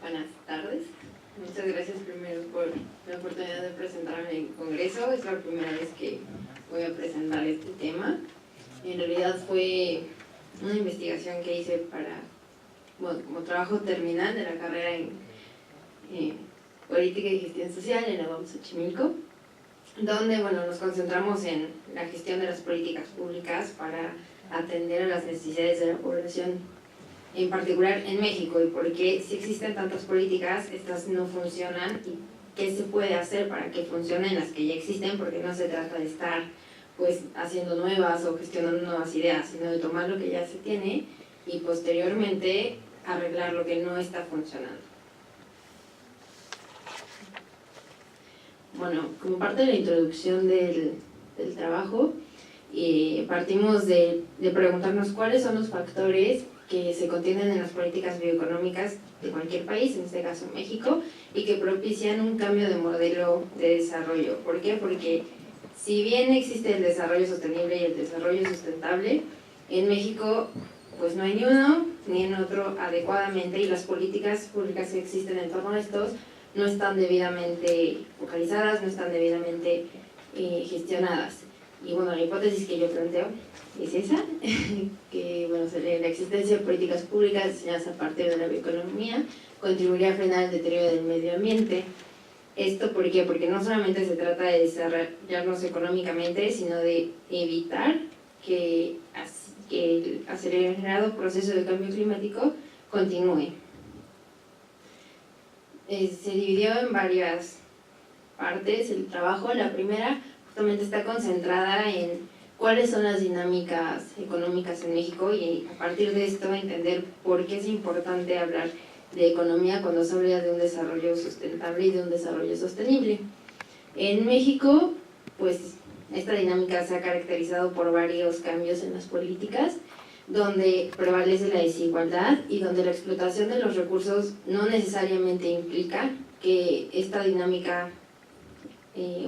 Buenas tardes. Muchas gracias primero por la oportunidad de presentarme en el Congreso. Es la primera vez que voy a presentar este tema. En realidad fue una investigación que hice como trabajo terminal de la carrera en Política y Gestión Social en la UAM Xochimilco, donde nos concentramos en la gestión de las políticas públicas para atender a las necesidades de la población, en particular en México, y por qué si existen tantas políticas, estas no funcionan y qué se puede hacer para que funcionen las que ya existen, porque no se trata de estar haciendo nuevas o gestionando nuevas ideas, sino de tomar lo que ya se tiene y posteriormente arreglar lo que no está funcionando. Bueno, como parte de la introducción del trabajo, partimos de preguntarnos cuáles son los factores que se contienen en las políticas bioeconómicas de cualquier país, en este caso México, y que propician un cambio de modelo de desarrollo. ¿Por qué? Porque si bien existe el desarrollo sostenible y el desarrollo sustentable, en México no hay ni uno ni en otro adecuadamente, y las políticas públicas que existen en torno a estos no están debidamente focalizadas, no están debidamente gestionadas. Y la hipótesis que yo planteo es esa, que la existencia de políticas públicas diseñadas a partir de la bioeconomía contribuiría a frenar el deterioro del medio ambiente. ¿Esto por qué? Porque no solamente se trata de desarrollarnos económicamente, sino de evitar que el acelerado proceso de cambio climático continúe. Se dividió en varias partes el trabajo. La primera justamente está concentrada en cuáles son las dinámicas económicas en México, y a partir de esto entender por qué es importante hablar de economía cuando se habla de un desarrollo sustentable y de un desarrollo sostenible. En México, esta dinámica se ha caracterizado por varios cambios en las políticas, donde prevalece la desigualdad y donde la explotación de los recursos no necesariamente implica que esta dinámica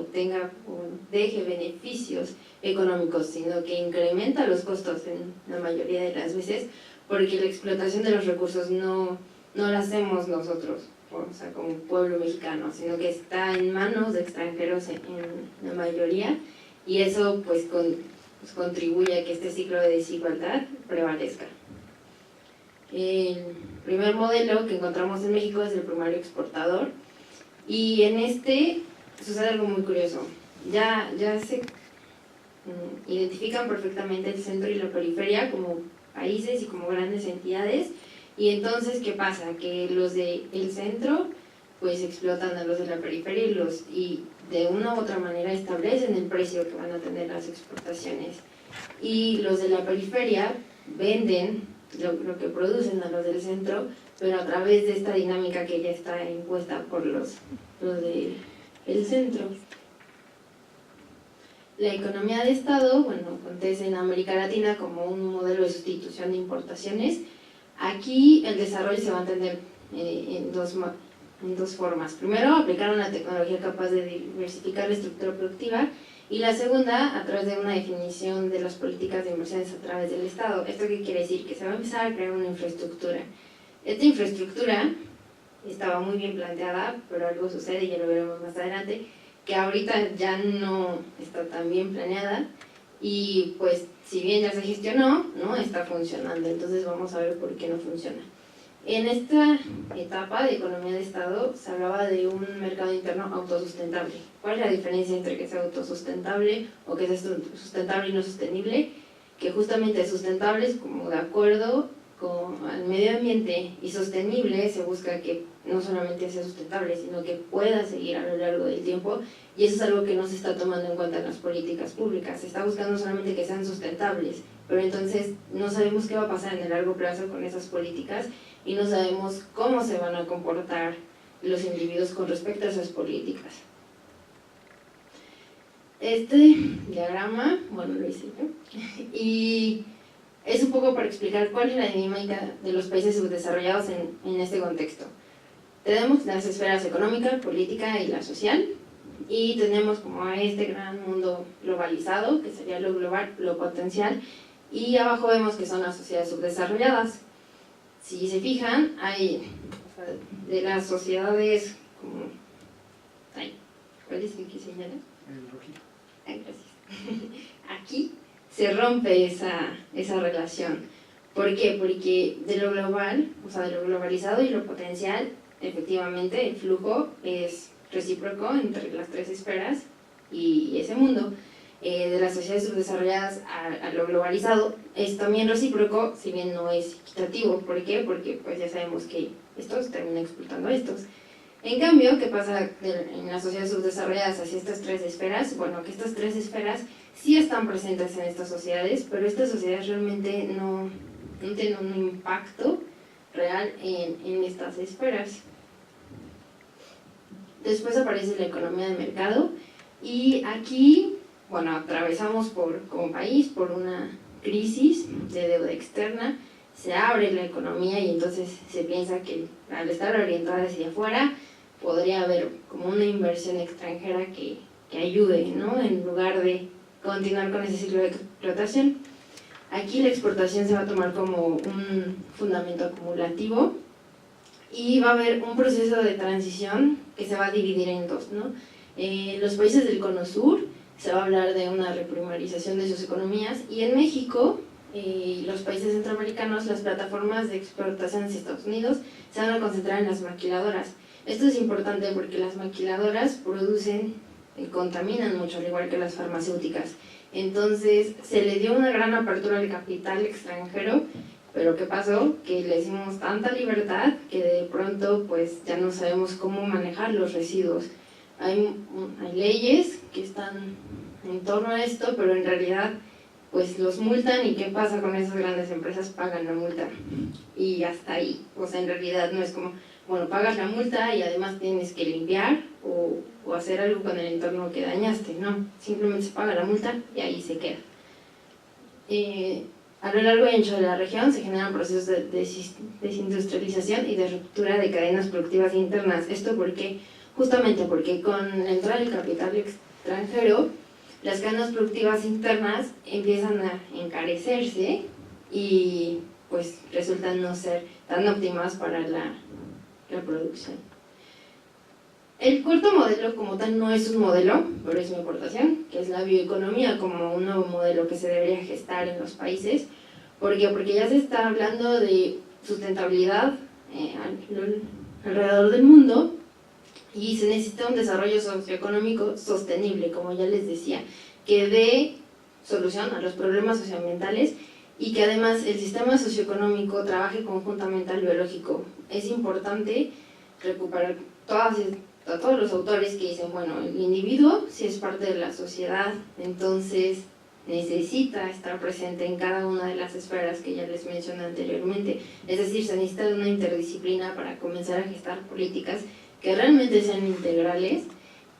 obtenga o deje beneficios económicos, sino que incrementa los costos en la mayoría de las veces, porque la explotación de los recursos no la hacemos nosotros, como pueblo mexicano, sino que está en manos de extranjeros en la mayoría, y eso contribuye a que este ciclo de desigualdad prevalezca. El primer modelo que encontramos en México es el primario exportador, y en este sucede algo muy curioso. Ya se identifican perfectamente el centro y la periferia como países y como grandes entidades, y entonces ¿qué pasa? Que los del centro explotan a los de la periferia y de una u otra manera establecen el precio que van a tener las exportaciones, y los de la periferia venden lo que producen a los del centro, pero a través de esta dinámica que ya está impuesta por los del centro. La economía de Estado, acontece en América Latina como un modelo de sustitución de importaciones. Aquí el desarrollo se va a entender en dos formas. Primero, aplicar una tecnología capaz de diversificar la estructura productiva, y la segunda, a través de una definición de las políticas de inversiones a través del Estado. ¿Esto qué quiere decir? Que se va a empezar a crear una infraestructura. Esta infraestructura estaba muy bien planteada, pero algo sucede, y ya lo veremos más adelante, que ahorita ya no está tan bien planeada, y si bien ya se gestionó, no está funcionando. Entonces vamos a ver por qué no funciona. En esta etapa de economía de Estado se hablaba de un mercado interno autosustentable. ¿Cuál es la diferencia entre que sea autosustentable o que sea sustentable y no sostenible? Que justamente sustentable es como de acuerdo al medio ambiente, y sostenible se busca que no solamente sea sustentable, sino que pueda seguir a lo largo del tiempo, y eso es algo que no se está tomando en cuenta en las políticas públicas. Se está buscando solamente que sean sustentables, pero entonces no sabemos qué va a pasar en el largo plazo con esas políticas, y no sabemos cómo se van a comportar los individuos con respecto a esas políticas. Este diagrama, lo hice yo, y es un poco para explicar cuál es la dinámica de los países subdesarrollados en este contexto. Tenemos las esferas económica, política y la social, y tenemos como a este gran mundo globalizado, que sería lo global, lo potencial, y abajo vemos que son las sociedades subdesarrolladas. si se fijan, hay, o sea, de las sociedades como... Ay, ¿cuál es el que señala? El rojito. Ay, gracias. Aquí se rompe esa relación. ¿Por qué? Porque de lo global, o sea, de lo globalizado y lo potencial, efectivamente el flujo es recíproco entre las tres esferas y ese mundo. De las sociedades subdesarrolladas a lo globalizado es también recíproco, si bien no es equitativo. ¿Por qué? Porque pues ya sabemos que estos terminan explotando a estos. En cambio, ¿qué pasa en las sociedades subdesarrolladas hacia estas tres esferas? Bueno, que estas tres esferas sí están presentes en estas sociedades, pero estas sociedades realmente no tienen un impacto real en estas esferas. Después aparece la economía de mercado y aquí, bueno, atravesamos como país por una crisis de deuda externa, se abre la economía y entonces se piensa que al estar orientada hacia afuera podría haber como una inversión extranjera que ayude, ¿no? En lugar de continuar con ese ciclo de explotación. Aquí la exportación se va a tomar como un fundamento acumulativo y va a haber un proceso de transición que se va a dividir en dos, ¿no? Los países del Cono Sur se va a hablar de una reprimarización de sus economías y en México y los países centroamericanos las plataformas de exportación hacia Estados Unidos se van a concentrar en las maquiladoras. Esto es importante porque las maquiladoras producen y contaminan mucho, al igual que las farmacéuticas. Entonces se le dio una gran apertura al capital extranjero, pero ¿qué pasó? Que le dimos tanta libertad que de pronto pues ya no sabemos cómo manejar los residuos. Hay leyes que están en torno a esto, pero en realidad pues los multan y ¿qué pasa con esas grandes empresas? Pagan la multa y hasta ahí. O sea, en realidad no es como, bueno, pagas la multa y además tienes que limpiar o hacer algo con el entorno que dañaste, no, simplemente se paga la multa y ahí se queda. A lo largo y ancho de la región se generan procesos de desindustrialización y de ruptura de cadenas productivas internas. ¿Esto por qué? Justamente porque con la entrada del capital extranjero, las cadenas productivas internas empiezan a encarecerse y pues resultan no ser tan óptimas para la producción. El cuarto modelo como tal no es un modelo, pero es mi aportación, que es la bioeconomía como un nuevo modelo que se debería gestar en los países. ¿Por qué? Porque ya se está hablando de sustentabilidad alrededor del mundo y se necesita un desarrollo socioeconómico sostenible, como ya les decía, que dé solución a los problemas socioambientales y que además el sistema socioeconómico trabaje conjuntamente al biológico. Es importante recuperar a todos los autores que dicen, bueno, el individuo si es parte de la sociedad, entonces necesita estar presente en cada una de las esferas que ya les mencioné anteriormente. Es decir, se necesita de una interdisciplina para comenzar a gestar políticas que realmente sean integrales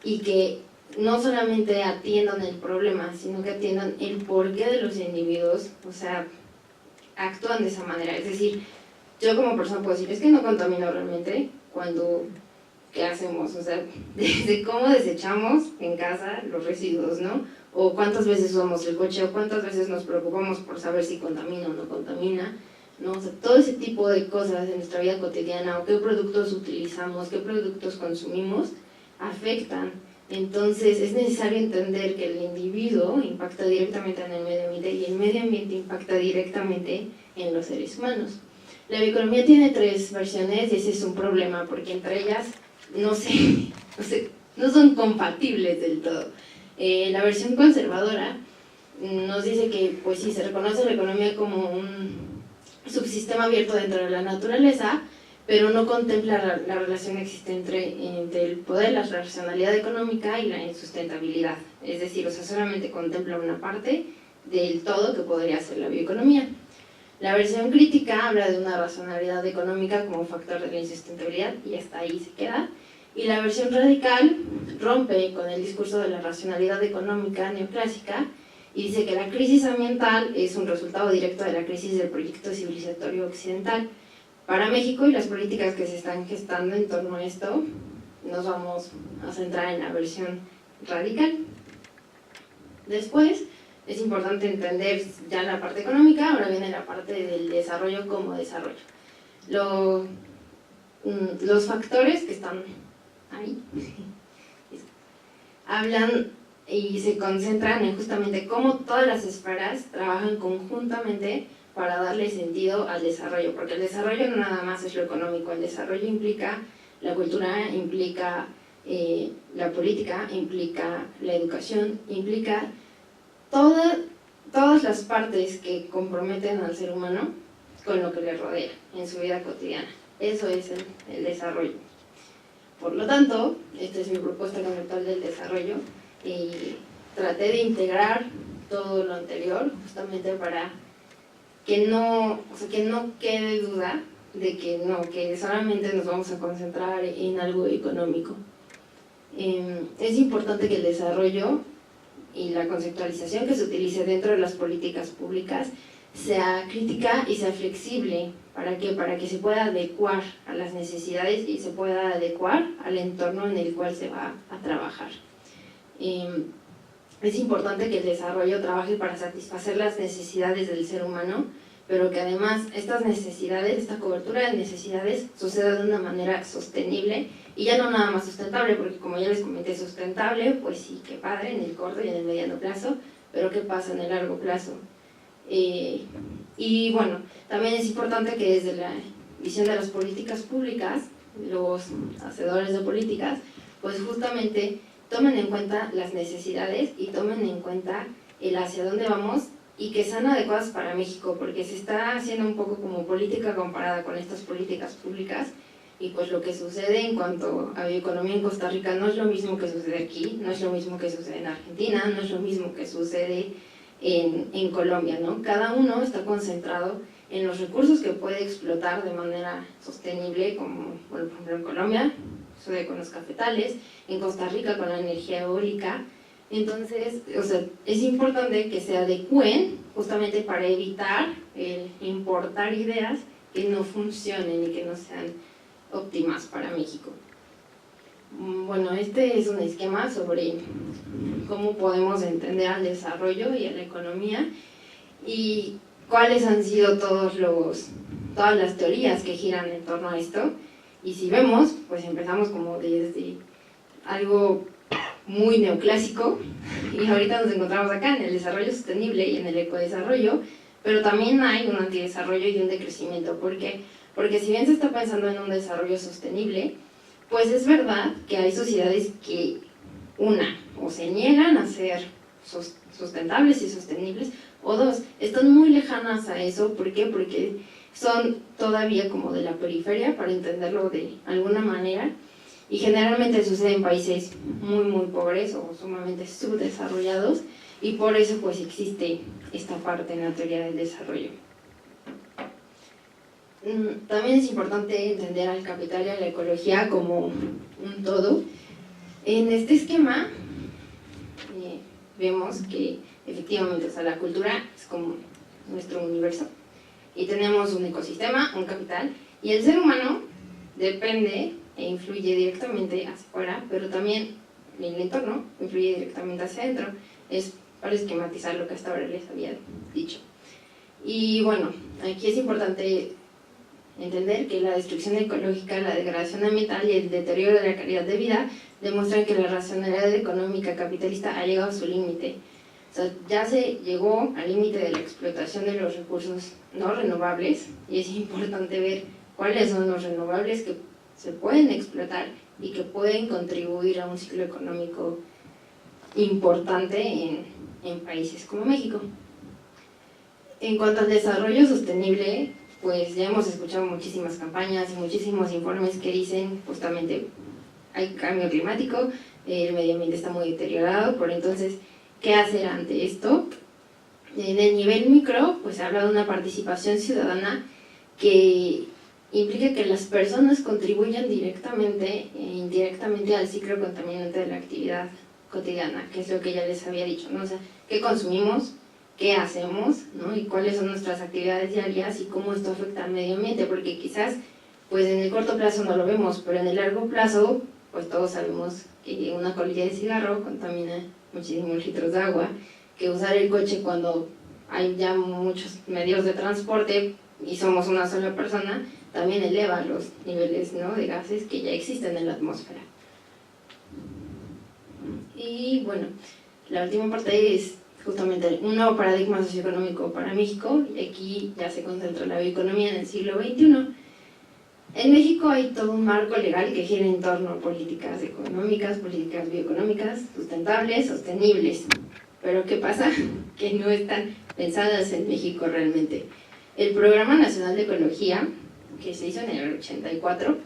y que no solamente atiendan el problema, sino que atiendan el porqué de los individuos, o sea, actúan de esa manera. Es decir, yo como persona puedo decir, es que no contamino realmente, cuando, ¿qué hacemos? O sea, desde cómo desechamos en casa los residuos, ¿no? O cuántas veces usamos el coche, o cuántas veces nos preocupamos por saber si contamina o no contamina, ¿no? O sea, todo ese tipo de cosas en nuestra vida cotidiana, o qué productos utilizamos, qué productos consumimos, afectan. Entonces es necesario entender que el individuo impacta directamente en el medio ambiente y el medio ambiente impacta directamente en los seres humanos. La bioeconomía tiene 3 versiones y ese es un problema porque entre ellas no son compatibles del todo. La versión conservadora nos dice que pues sí, se reconoce la economía como un subsistema abierto dentro de la naturaleza, pero no contempla la relación existente entre el poder, la racionalidad económica y la insustentabilidad. Es decir, o sea, solamente contempla una parte del todo que podría ser la bioeconomía. La versión crítica habla de una racionalidad económica como factor de la insustentabilidad y hasta ahí se queda. Y la versión radical rompe con el discurso de la racionalidad económica neoclásica y dice que la crisis ambiental es un resultado directo de la crisis del proyecto civilizatorio occidental. Para México y las políticas que se están gestando en torno a esto, nos vamos a centrar en la versión radical. Después, es importante entender ya la parte económica, ahora viene la parte del desarrollo como desarrollo. los factores que están ahí hablan y se concentran en justamente cómo todas las esferas trabajan conjuntamente para darle sentido al desarrollo, porque el desarrollo no nada más es lo económico, el desarrollo implica la cultura, implica la política, implica la educación, implica todas las partes que comprometen al ser humano con lo que le rodea en su vida cotidiana. Eso es el desarrollo. Por lo tanto, esta es mi propuesta conceptual del desarrollo y traté de integrar todo lo anterior justamente para que no quede duda de que solamente nos vamos a concentrar en algo económico. Es importante que el desarrollo y la conceptualización que se utilice dentro de las políticas públicas sea crítica y sea flexible. ¿Para qué? Para que se pueda adecuar a las necesidades y se pueda adecuar al entorno en el cual se va a trabajar. Es importante que el desarrollo trabaje para satisfacer las necesidades del ser humano, pero que además estas necesidades, esta cobertura de necesidades suceda de una manera sostenible y ya no nada más sustentable, porque como ya les comenté, sustentable, pues sí, qué padre en el corto y en el mediano plazo, pero ¿qué pasa en el largo plazo? Y bueno, también es importante que desde la visión de las políticas públicas, los hacedores de políticas, pues justamente tomen en cuenta las necesidades y tomen en cuenta el hacia dónde vamos y que sean adecuadas para México, porque se está haciendo un poco como política comparada con estas políticas públicas y pues lo que sucede en cuanto a bioeconomía en Costa Rica no es lo mismo que sucede aquí, no es lo mismo que sucede en Argentina, no es lo mismo que sucede en Colombia, ¿no? Cada uno está concentrado en los recursos que puede explotar de manera sostenible, como bueno, por ejemplo en Colombia sucede con los cafetales, en Costa Rica con la energía eólica. Entonces, o sea, es importante que se adecúen justamente para evitar el importar ideas que no funcionen y que no sean óptimas para México. Bueno, este es un esquema sobre cómo podemos entender al desarrollo y a la economía y cuáles han sido todas las teorías que giran en torno a esto. Y si vemos, pues empezamos como desde algo muy neoclásico y ahorita nos encontramos acá en el desarrollo sostenible y en el ecodesarrollo, pero también hay un antidesarrollo y un decrecimiento. ¿Por qué? Porque si bien se está pensando en un desarrollo sostenible, pues es verdad que hay sociedades que, o se niegan a ser sustentables y sostenibles, o dos, están muy lejanas a eso. ¿Por qué? Porque son todavía como de la periferia, para entenderlo de alguna manera, y generalmente sucede en países muy muy pobres o sumamente subdesarrollados, y por eso pues existe esta parte en la teoría del desarrollo. También es importante entender al capital y a la ecología como un todo. En este esquema vemos que efectivamente, o sea, la cultura es como nuestro universo y tenemos un ecosistema, un capital, y el ser humano depende e influye directamente hacia afuera, pero también el entorno influye directamente hacia adentro. Es para esquematizar lo que hasta ahora les había dicho. Y bueno, aquí es importante entender que la destrucción ecológica, la degradación ambiental y el deterioro de la calidad de vida demuestran que la racionalidad económica capitalista ha llegado a su límite. O sea, ya se llegó al límite de la explotación de los recursos no renovables y es importante ver cuáles son los renovables que se pueden explotar y que pueden contribuir a un ciclo económico importante en países como México. En cuanto al desarrollo sostenible, pues ya hemos escuchado muchísimas campañas y muchísimos informes que dicen justamente hay cambio climático, el medio ambiente está muy deteriorado, por entonces, ¿qué hacer ante esto? En el nivel micro, pues se habla de una participación ciudadana que implica que las personas contribuyan directamente e indirectamente al ciclo contaminante de la actividad cotidiana, que es lo que ya les había dicho, ¿no? O sea, ¿qué consumimos? ¿Qué hacemos? ¿No? Y cuáles son nuestras actividades diarias y cómo esto afecta al medio ambiente, porque quizás pues en el corto plazo no lo vemos, pero en el largo plazo pues todos sabemos que una colilla de cigarro contamina muchísimos litros de agua, que usar el coche cuando hay ya muchos medios de transporte y somos una sola persona, también eleva los niveles, ¿no?, de gases que ya existen en la atmósfera. Y bueno, la última parte es justamente un nuevo paradigma socioeconómico para México, y aquí ya se concentra la bioeconomía en el siglo XXI. En México hay todo un marco legal que gira en torno a políticas económicas, políticas bioeconómicas, sustentables, sostenibles. Pero ¿qué pasa? Que no están pensadas en México realmente. El Programa Nacional de Ecología, que se hizo en el 84,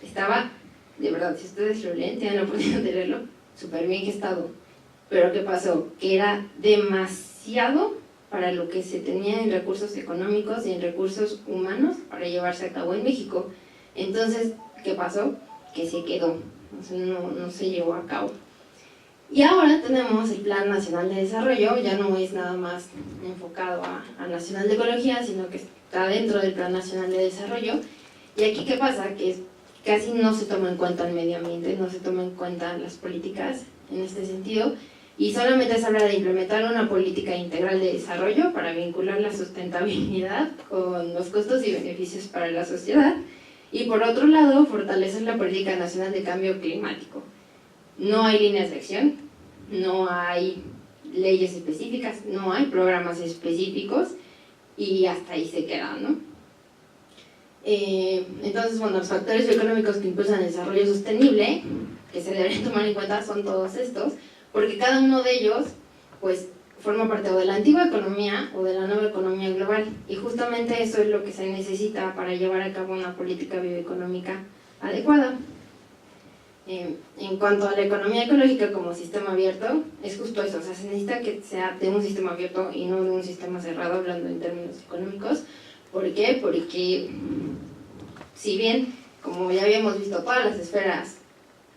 estaba, de verdad, si ustedes lo leen, tienen la oportunidad de leerlo, súper bien gestado. Pero ¿qué pasó? Que era demasiado para lo que se tenía en recursos económicos y en recursos humanos para llevarse a cabo en México. Entonces, ¿qué pasó? Que se quedó, o sea, no se llevó a cabo. Y ahora tenemos el Plan Nacional de Desarrollo, ya no es nada más enfocado a Nacional de Ecología, sino que está dentro del Plan Nacional de Desarrollo. Y aquí, ¿qué pasa? Que casi no se toma en cuenta el medio ambiente, no se toma en cuenta las políticas en este sentido, y solamente se habla de implementar una política integral de desarrollo para vincular la sustentabilidad con los costos y beneficios para la sociedad, y por otro lado, fortalecer la política nacional de cambio climático. No hay líneas de acción, no hay leyes específicas, no hay programas específicos, y hasta ahí se queda, ¿no? Entonces, bueno, los factores bioeconómicos que impulsan el desarrollo sostenible, que se deben tomar en cuenta, son todos estos, porque cada uno de ellos, pues, forma parte o de la antigua economía o de la nueva economía global, y justamente eso es lo que se necesita para llevar a cabo una política bioeconómica adecuada. En cuanto a la economía ecológica como sistema abierto, es justo eso, o sea, se necesita que sea de un sistema abierto y no de un sistema cerrado, hablando en términos económicos. ¿Por qué? Porque si bien, como ya habíamos visto, todas las esferas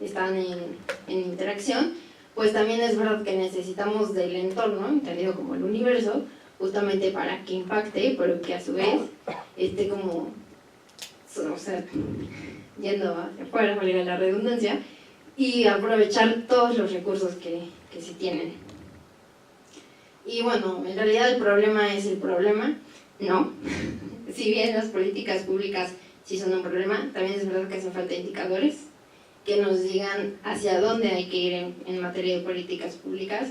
están en interacción, pues también es verdad que necesitamos del entorno, entendido como el universo, justamente para que impacte, pero que a su vez esté como, o sea, yendo hacia afuera, valga la redundancia, y aprovechar todos los recursos que se tienen. Y bueno, en realidad el problema es el problema, no. Si bien las políticas públicas sí son un problema, también es verdad que hacen falta indicadores que nos digan hacia dónde hay que ir en materia de políticas públicas,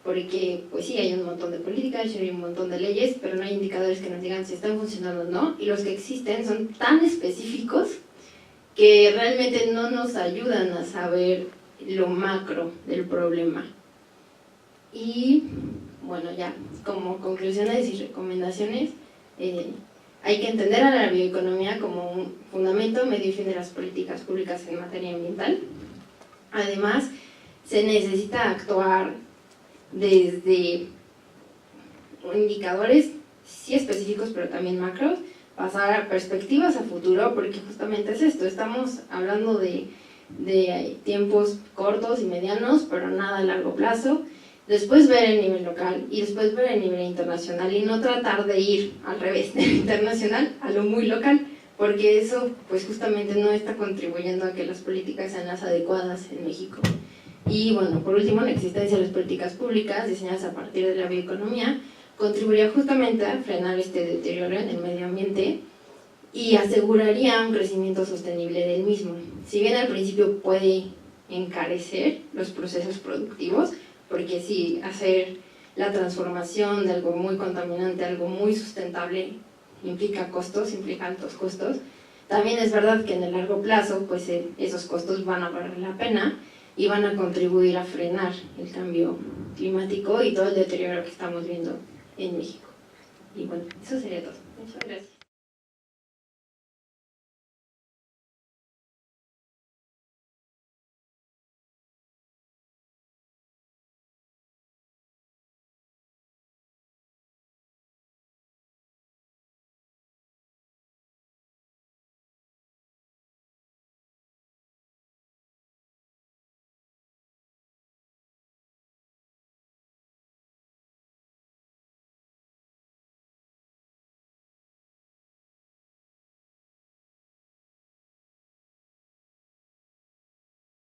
porque pues sí, hay un montón de políticas, hay un montón de leyes, pero no hay indicadores que nos digan si están funcionando o no, y los que existen son tan específicos que realmente no nos ayudan a saber lo macro del problema. Y bueno, ya como conclusiones y recomendaciones, hay que entender a la bioeconomía como un fundamento, medio y fin de las políticas públicas en materia ambiental. Además, se necesita actuar desde indicadores sí específicos, pero también macros, pasar a perspectivas a futuro, porque justamente es esto, estamos hablando de tiempos cortos y medianos, pero nada a largo plazo. Después ver el nivel local y después ver el nivel internacional, y no tratar de ir al revés, de lo internacional a lo muy local, porque eso pues justamente no está contribuyendo a que las políticas sean las adecuadas en México. Y bueno, por último, la existencia de las políticas públicas diseñadas a partir de la bioeconomía contribuiría justamente a frenar este deterioro en el medio ambiente y aseguraría un crecimiento sostenible del mismo. Si bien al principio puede encarecer los procesos productivos, porque sí, hacer la transformación de algo muy contaminante a algo muy sustentable implica costos, implica altos costos. También es verdad que en el largo plazo, pues esos costos van a valer la pena y van a contribuir a frenar el cambio climático y todo el deterioro que estamos viendo en México. Y bueno, eso sería todo. Muchas gracias.